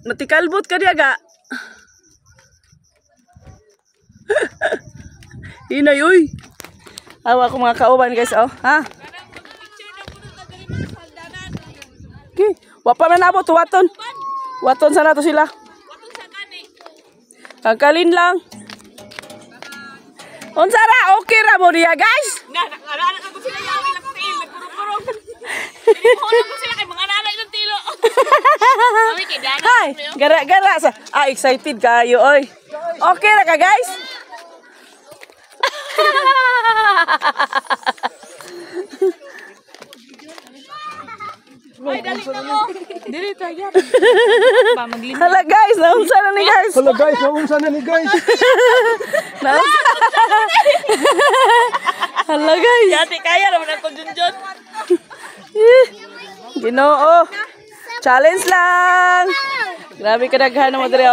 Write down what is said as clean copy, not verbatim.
Matikalbot ka diya ga. Inay, uy. Awa ko mga kauban guys, oh. Ha? Okay. Wapa man abot, waton. Waton sana to sila. Kangkalin lang. Unsara, okay ra mo diya guys. Naalala ko sila yawi lang tiil, nagkurong-kurong. Pinipulong ko sila kay mga nanay ng tilo. Hi, gara-gara sa. Excited kayo, oy. Okay ra ka guys? Ay, dali na mo. Dili tayo. Hala guys, naunsa na ni guys. Hello guys, naunsa na ni guys. Hala guys. Yati kaya naman ako junjun. Ginoo. Challenge lang. Grabe ka daghan mo diri.